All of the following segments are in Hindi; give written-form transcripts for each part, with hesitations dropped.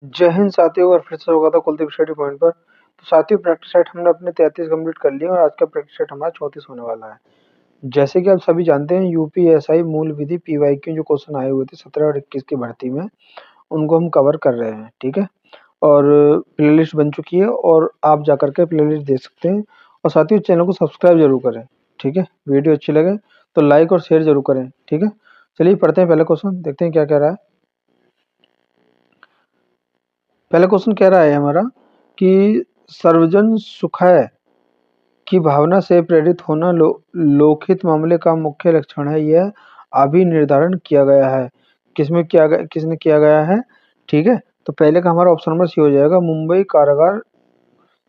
जय हिंद साथियों, और फिर से होगा था कुलदीप स्टडी पॉइंट पर। तो साथियों, प्रैक्टिस सेट हमने अपने 33 कंप्लीट कर लिए और आज का प्रैक्टिस सेट हमारा 34 होने वाला है। जैसे कि आप सभी जानते हैं, यूपीएसआई मूल विधि पीवाईक्यू जो क्वेश्चन आए हुए थे 17 और 21 की भर्ती में, उनको हम कवर कर रहे हैं। ठीक है, और प्लेलिस्ट बन चुकी है और आप जाकर के प्लेलिस्ट देख सकते हैं। और साथियों, चैनल को सब्सक्राइब जरूर करें। ठीक है, वीडियो अच्छी लगे तो लाइक और शेयर जरूर करें। ठीक है, चलिए पढ़ते हैं पहले क्वेश्चन, देखते हैं क्या कह रहा है। पहला क्वेश्चन कह रहा है हमारा कि सर्वजन सुखाय की भावना से प्रेरित होना लोकहित मामले का मुख्य लक्षण है। यह अभी निर्धारण किया गया है। किसने किया गया है? ठीक है, तो पहले का हमारा ऑप्शन नंबर सी हो जाएगा, मुंबई कारागार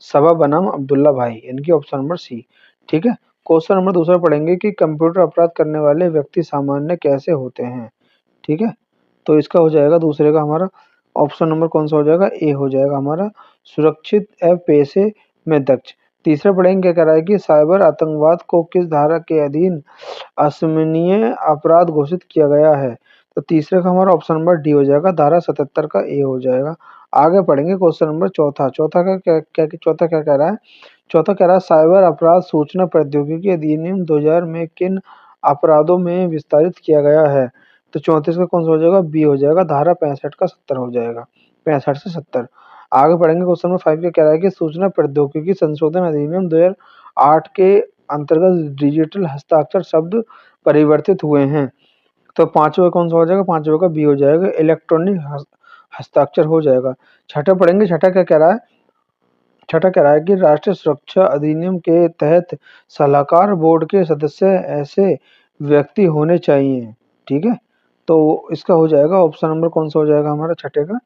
सभा बनाम अब्दुल्ला भाई, इनकी ऑप्शन नंबर सी। ठीक है, क्वेश्चन नंबर दूसरा पढ़ेंगे कि कंप्यूटर अपराध करने वाले व्यक्ति सामान्य कैसे होते हैं। ठीक है, तो इसका हो जाएगा दूसरे का हमारा ऑप्शन नंबर कौन सा हो जाएगा? ए हो जाएगा हमारा, सुरक्षित एवं पेशे में दक्ष। तीसरा पढ़ेंगे क्या कह रहा है कि साइबर आतंकवाद को किस धारा के अधीन असमनीय अपराध घोषित किया गया है। तो तीसरे का हमारा ऑप्शन नंबर डी हो जाएगा, धारा 77 का ए हो जाएगा। आगे पढ़ेंगे क्वेश्चन नंबर चौथा। चौथा क्या कह रहा है? चौथा कह रहा है साइबर अपराध सूचना प्रौद्योगिकी अधिनियम 2000 में किन अपराधों में विस्तारित किया गया है। तो 34 का कौन सा हो जाएगा? बी हो जाएगा, धारा 65 का 70 हो जाएगा, 65 से 70। आगे पढ़ेंगे क्वेश्चन नंबर 5 क्या कह रहा है कि सूचना प्रौद्योगिकी संशोधन अधिनियम 2008 के अंतर्गत डिजिटल हस्ताक्षर शब्द परिवर्तित हुए हैं। तो पांचवा कौन सा हो जाएगा? पांचवे का बी हो जाएगा, इलेक्ट्रॉनिक हस्ताक्षर हो जाएगा। छठा पढ़ेंगे, छठा क्या कह रहा है? छठा कह रहा है कि राष्ट्रीय सुरक्षा अधिनियम के तहत सलाहकार बोर्ड के सदस्य ऐसे व्यक्ति होने चाहिए। ठीक है, तो इसका हो जाएगा ऑप्शन नंबर कौन सा हो जाएगा हमारा छठे का?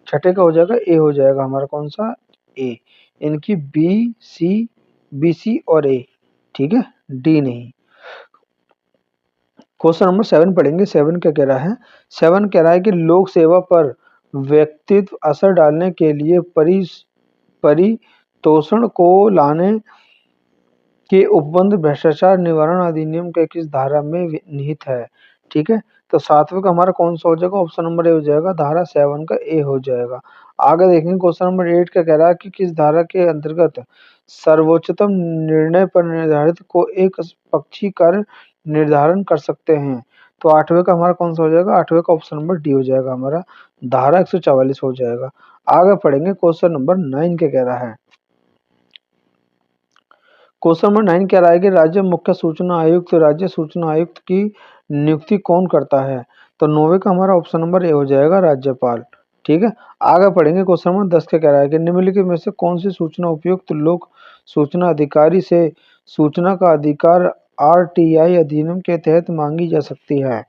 छठे का हो जाएगा ए हो जाएगा हमारा, कौन सा? ए। इनकी बी सी और ए। ठीक है, डी नहीं। क्वेश्चन नंबर 7 पढ़ेंगे। 7 क्या कह रहा है? 7 कह रहा है कि लोक सेवा पर व्यक्तित्व असर डालने के लिए परितोषण को लाने के उपबंध भ्रष्टाचार निवारण अधिनियम के किस धारा में निहित है। ठीक है, तो सातवें का हमारा कौन सा हो जाएगा? ऑप्शन नंबर ए हो जाएगा, धारा 7 का ए हो जाएगा। आगे देखेंगे क्वेश्चन नंबर 8 का कह रहा है कि किस धारा के अंतर्गत सर्वोच्चतम निर्णय पर निर्धारित को एक पक्षी कर निर्धारण कर सकते हैं। तो आठवें का हमारा कौन सा हो जाएगा? आठवें का ऑप्शन नंबर डी हो जाएगा हमारा, धारा 144 हो जाएगा। आगे पढ़ेंगे क्वेश्चन नंबर 9 क्या कह रहा है। क्वेश्चन नंबर 9 कह रहा है कि राज्य मुख्य सूचना आयुक्त राज्य सूचना आयुक्त की नियुक्ति कौन करता है। तो 9वें का हमारा ऑप्शन नंबर ए हो जाएगा, राज्यपाल। ठीक है, आगे पढ़ेंगे क्वेश्चन नंबर 10 का कह रहा है कि निम्नलिखित में से कौन सी सूचना उपयुक्त लोक सूचना अधिकारी से सूचना का अधिकार आरटीआई अधिनियम के तहत मांगी जा सकती है।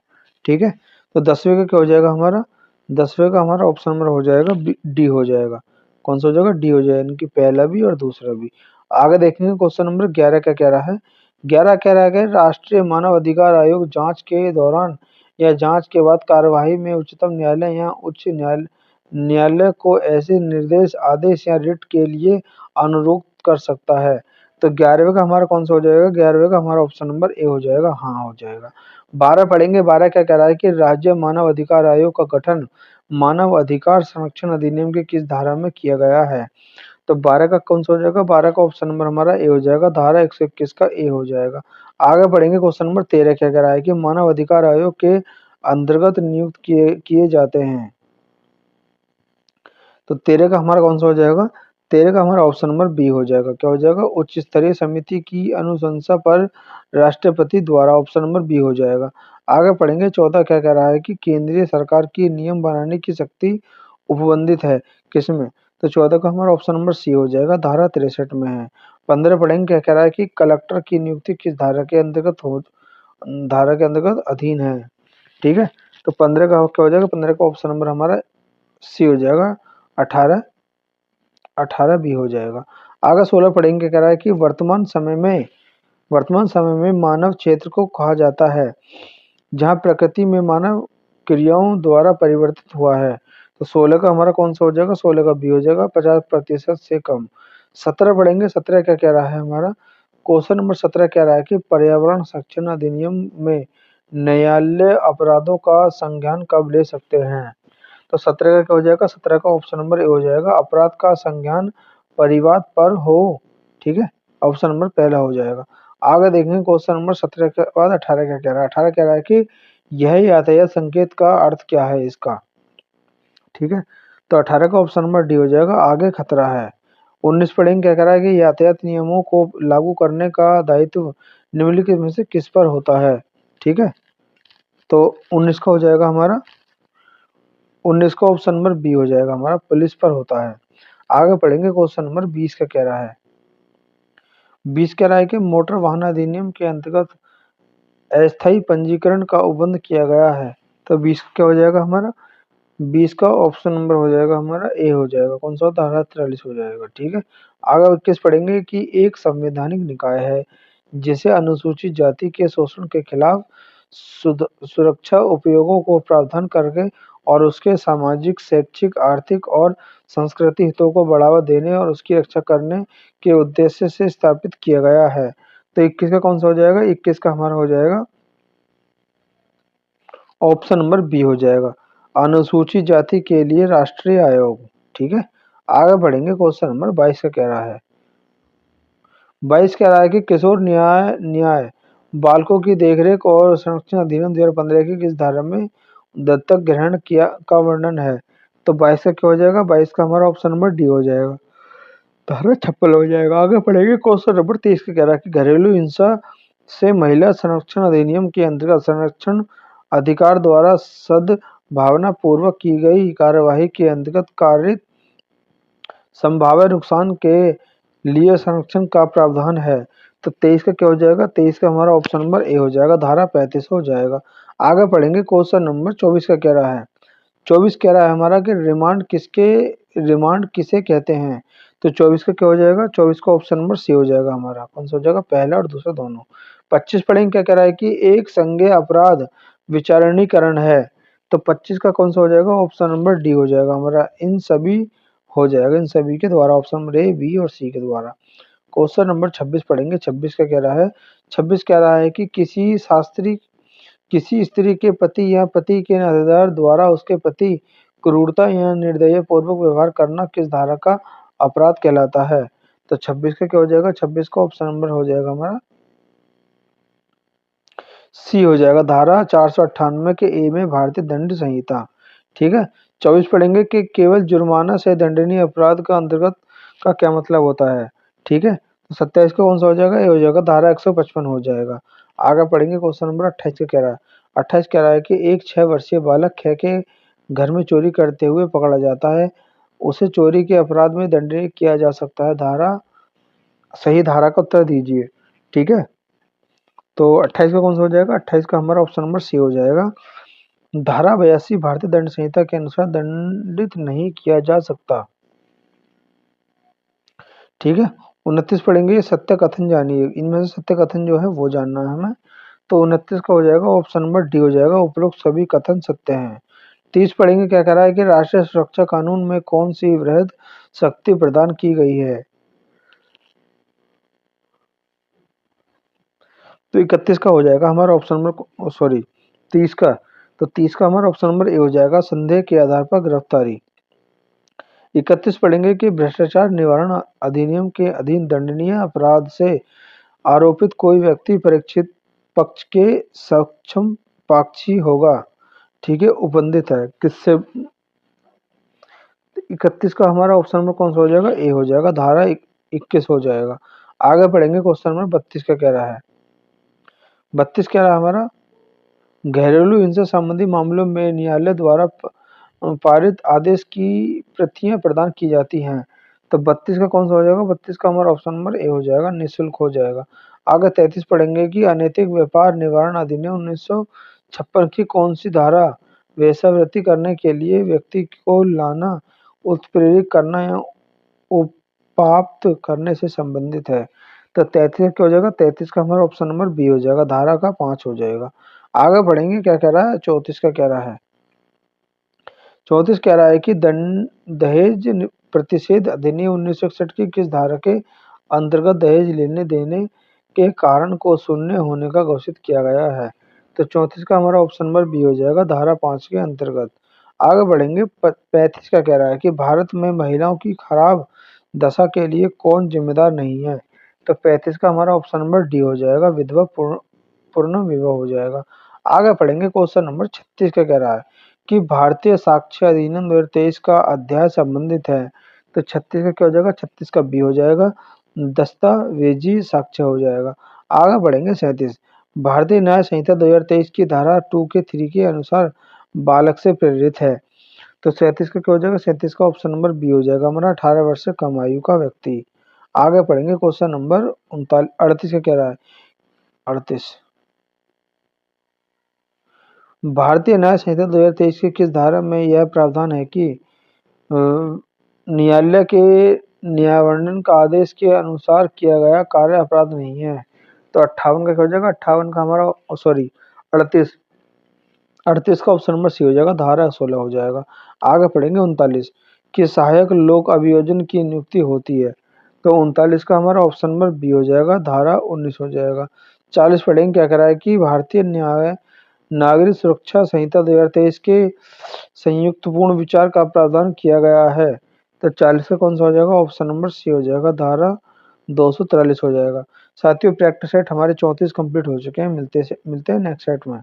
ठीक है, तो 10वें का क्या हो जाएगा हमारा? 10वें का हमारा ऑप्शन नंबर हो जाएगा डी हो जाएगा, कौन सा हो जाएगा? डी हो जाएगा, इनकी पहला भी और दूसरा भी। आगे देखेंगे क्वेश्चन नंबर 11 का कह रहा है। 11 कह रहा है कि राष्ट्रीय मानव अधिकार आयोग जांच के दौरान या जांच के बाद कार्यवाही में उच्चतम न्यायालय या उच्च न्यायालय न्यायालय को ऐसे निर्देश आदेश या रिट के लिए अनुरोध कर सकता है। तो 11वें का हमारा कौन सा हो जाएगा? 11वें का हमारा ऑप्शन नंबर ए हो जाएगा, हाँ हो जाएगा। 12 पढ़ेंगे। 12 क्या कह रहा है कि राज्य मानव अधिकार आयोग का गठन मानव अधिकार संरक्षण अधिनियम की किस धारा में किया गया है। तो 12 का कौन सा हो जाएगा? 12 का ऑप्शन नंबर हमारा ए हो जाएगा, धारा 121 का ए हो जाएगा। आगे बढ़ेंगे क्वेश्चन नंबर 13 क्या कह रहा है कि मानव अधिकार आयोग के अंतर्गत नियुक्त किए जाते हैं। तो 13 का हमारा कौन सा हो जाएगा? 13 का हमारा ऑप्शन नंबर बी हो जाएगा, क्या हो जाएगा? उच्च स्तरीय समिति की अनुशंसा पर राष्ट्रपति द्वारा, ऑप्शन नंबर बी हो जाएगा। आगे पढ़ेंगे 14 क्या कह रहा है कि केंद्रीय सरकार की नियम बनाने की शक्ति उपबंधित है किसमें। तो 14 का हमारा ऑप्शन नंबर सी हो जाएगा, धारा 63 में है। 15 पढ़ेंगे क्या कह रहा है कि कलेक्टर की नियुक्ति किस धारा के अंतर्गत अधीन है। ठीक है, तो 15 का क्या हो जाएगा? 15 का ऑप्शन नंबर हमारा सी हो जाएगा, 18 भी हो जाएगा। आगे 16 पढ़ेंगे कह रहा है कि वर्तमान समय में मानव क्षेत्र को कहा जाता है जहाँ प्रकृति में मानव क्रियाओं द्वारा परिवर्तित हुआ है। तो 16 का हमारा कौन सा हो जाएगा? 16 का बी हो जाएगा, 50% से कम। 17 पढ़ेंगे। 17 क्या कह रहा है हमारा? क्वेश्चन नंबर 17 कह रहा है कि पर्यावरण संरक्षण अधिनियम में न्यायालय अपराधों का संज्ञान कब ले सकते हैं। तो 17 का क्या हो जाएगा, 17 का ऑप्शन नंबर ए हो जाएगा, अपराध का संज्ञान परिवाद पर हो। ठीक है, ऑप्शन नंबर पहला हो जाएगा। आगे देखेंगे क्वेश्चन नंबर 17 के बाद 18 क्या कह रहा है। 18 कह रहा है कि यह यातायात संकेत का अर्थ क्या है इसका। ठीक है, तो 18 का ऑप्शन नंबर डी हो जाएगा, आगे खतरा है। 19 पढ़ेंगे, क्या कह रहा है कि यातायात नियमों को लागू करने का दायित्व निम्नलिखित में से किस पर होता है। ठीक है, तो 19 का हो जाएगा हमारा, 19 का ऑप्शन नंबर बी हो जाएगा हमारा, पुलिस पर होता है। आगे पढ़ेंगे क्वेश्चन नंबर 20 का कह रहा है, 20 कह रहा है कि मोटर वाहन अधिनियम के अंतर्गत अस्थायी पंजीकरण का उपबंध किया गया है। तो 20 क्या हो जाएगा हमारा, 20 का ऑप्शन नंबर हो जाएगा हमारा ए हो जाएगा, कौन सा, धारा 43 हो जाएगा। ठीक है, आगे 21 पढ़ेंगे कि एक संवैधानिक निकाय है जिसे अनुसूचित जाति के शोषण के खिलाफ सुरक्षा उपयोगों को प्रावधान करके और उसके सामाजिक, शैक्षिक, आर्थिक और सांस्कृतिक हितों को बढ़ावा देने और उसकी रक्षा करने के उद्देश्य से स्थापित किया गया है। तो 21 का कौन सा हो जाएगा, 21 का हमारा हो जाएगा ऑप्शन नंबर बी हो जाएगा, अनुसूचित जाति के लिए राष्ट्रीय आयोग। ठीक है, आगे बढ़ेंगे क्वेश्चन नंबर 22 का कह रहा है, 22 कह रहा है कि किशोर न्याय न्याय बालकों की देखरेख और संरक्षण अधिनियम 2015 की किस धारा में दत्तक ग्रहण किया का वर्णन है। तो 22 का क्या हो जाएगा, 22 का हमारा ऑप्शन नंबर डी हो जाएगा, धारा 56 हो जाएगा। आगे पढ़ेंगे क्वेश्चन नंबर 23 का कह रहा है कि घरेलू हिंसा से महिला संरक्षण अधिनियम के अंतर्गत संरक्षण अधिकार द्वारा सद्भावना पूर्वक की गई कार्यवाही के अंतर्गत कारित संभाव्य नुकसान के लिए संरक्षण का प्रावधान है। तो 23 का क्या हो जाएगा, 23 का हमारा ऑप्शन नंबर ए हो जाएगा, धारा 35 हो जाएगा। आगे पढ़ेंगे क्वेश्चन नंबर 24 का कह रहा है, 24 कह रहा है हमारा कि रिमांड किसे कहते हैं। तो 24 का क्या हो जाएगा, 24 का ऑप्शन नंबर सी हो जाएगा हमारा, कौन सा हो जाएगा, पहला और दूसरा दोनों। 25 पढ़ेंगे, क्या कह रहा है कि एक संज्ञेय अपराध विचारणीकरण है। तो 25 का कौन सा हो जाएगा, ऑप्शन नंबर डी हो जाएगा हमारा, इन सभी हो जाएगा, इन सभी के द्वारा, ऑप्शन नंबर ए, बी और सी के द्वारा। क्वेश्चन नंबर 26 पढ़ेंगे, 26 का कह रहा है, 26 कह रहा है कि किसी स्त्री के पति या पति के नातेदार द्वारा उसके प्रति क्रूरता या निर्दयपूर्वक व्यवहार करना किस धारा का अपराध कहलाता है। तो 26 का क्या हो जाएगा, 26 का ऑप्शन नंबर हो जाएगा हमारा सी हो जाएगा, धारा 498 के ए में भारतीय दंड संहिता। ठीक है, 24 पढ़ेंगे कि केवल जुर्माना से दंडनीय अपराध का अंतर्गत का क्या मतलब होता है। ठीक है, तो 27 का कौन सा हो जाएगा, ये हो जाएगा, धारा 155 हो जाएगा। आगे पढ़ेंगे क्वेश्चन नंबर 28 का कह रहा है, 28 कह रहा है कि एक 6 वर्षीय बालक ख के घर में चोरी करते हुए पकड़ा जाता है, उसे चोरी के अपराध में दंडनीय किया जा सकता है, धारा, सही धारा का उत्तर दीजिए। ठीक है, तो 28 का कौन सा हो जाएगा, 28 का हमारा ऑप्शन नंबर सी हो जाएगा, धारा 82 भारतीय दंड संहिता के अनुसार दंडित नहीं किया जा सकता। ठीक है, 29 पढ़ेंगे, सत्य कथन जानिए, इनमें से सत्य कथन जो है वो जानना है हमें। तो 29 का हो जाएगा, ऑप्शन नंबर डी हो जाएगा, उपरोक्त सभी कथन सत्य हैं। 30 पढ़ेंगे, क्या कह रहा है कि राष्ट्रीय सुरक्षा कानून में कौन सी वृहद शक्ति प्रदान की गई है। तो 31 का हो जाएगा हमारा ऑप्शन नंबर, सॉरी 30 का, तो 30 का हमारा ऑप्शन नंबर ए हो जाएगा, संदेह के आधार पर गिरफ्तारी। 31 पढ़ेंगे कि भ्रष्टाचार निवारण अधिनियम के अधीन दंडनीय अपराध से आरोपित कोई व्यक्ति परीक्षित पक्ष के सक्षम पक्षी होगा। ठीक है, उपबंधित है किससे। 31 का हमारा ऑप्शन नंबर कौन सा हो जाएगा, ए हो जाएगा, धारा 21 हो जाएगा। आगे पढ़ेंगे क्वेश्चन नंबर 32 का कह रहा है, 32 कह रहा है हमारा, घरेलू हिंसा संबंधी मामलों में न्यायालय द्वारा पारित आदेश की प्रतियां प्रदान की जाती हैं। तो 32 का कौन सा हो जाएगा, 32 का हमारा ऑप्शन नंबर ए हो जाएगा, निःशुल्क हो जाएगा। आगे 33 पढ़ेंगे कि अनैतिक व्यापार निवारण अधिनियम 1956 की कौन सी धारा वेश्यावृत्ति करने के लिए व्यक्ति को लाना, उत्प्रेरित करना या उपाप्त करने से संबंधित है। तो 33 क्या हो जाएगा, 33 का हमारा ऑप्शन नंबर बी हो जाएगा, धारा का 5 हो जाएगा। आगे बढ़ेंगे, क्या कह रहा है, 34 का कह रहा है, 34 कह रहा है कि दहेज प्रतिषेध अधिनियम 1961 की किस धारा के अंतर्गत दहेज लेने देने के कारण को शून्य होने का घोषित किया गया है। तो 34 का हमारा ऑप्शन नंबर बी हो जाएगा, धारा 5 के अंतर्गत। आगे बढ़ेंगे। 35 का कह रहा है कि भारत में महिलाओं की खराब दशा के लिए कौन जिम्मेदार नहीं है? तो 35 का हमारा ऑप्शन नंबर डी हो जाएगा, विधवा पूर्ण विवाह हो जाएगा। आगे पढ़ेंगे। क्वेश्चन नंबर 36 का कह रहा है कि भारतीय साक्ष्य अधिनियम 2023 का अध्याय संबंधित है। तो 36 का क्या हो जाएगा? 36 का बी हो जाएगा, दस्तावेजी साक्ष्य हो जाएगा। आगे बढ़ेंगे। 37 भारतीय न्याय संहिता 2023 की धारा 2 के 3 के अनुसार बालक से प्रेरित है। तो 37 का क्या हो जाएगा? 37 का ऑप्शन नंबर बी हो जाएगा, हमारा 18 वर्ष से कम आयु का व्यक्ति। आगे पढ़ेंगे। क्वेश्चन नंबर 38 का कह रहा है। 38 भारतीय न्याय संहिता 2023 की किस धारा में यह प्रावधान है कि न्यायालय के न्यायवर्णन का आदेश के अनुसार किया गया कार्य अपराध नहीं है? तो 58 का क्या हो जाएगा? 58 का हमारा सॉरी 38 38 का ऑप्शन नंबर सी हो जाएगा, धारा 16 हो जाएगा। आगे पढ़ेंगे। 39 कि सहायक लोक अभियोजन की नियुक्ति होती है। तो 39 का हमारा ऑप्शन नंबर बी हो जाएगा, धारा 19 हो जाएगा। 40 पढ़ेंगे। क्या कह रहा है कि भारतीय न्याय नागरिक सुरक्षा संहिता 2023 के संयुक्तपूर्ण विचार का प्रावधान किया गया है। तो 40 का कौन सा हो जाएगा? ऑप्शन नंबर सी हो जाएगा, धारा 243 हो जाएगा। साथियों, प्रैक्टिस सेट हमारे 34 कंप्लीट हो चुके हैं। मिलते हैं नेक्स्ट सेट में।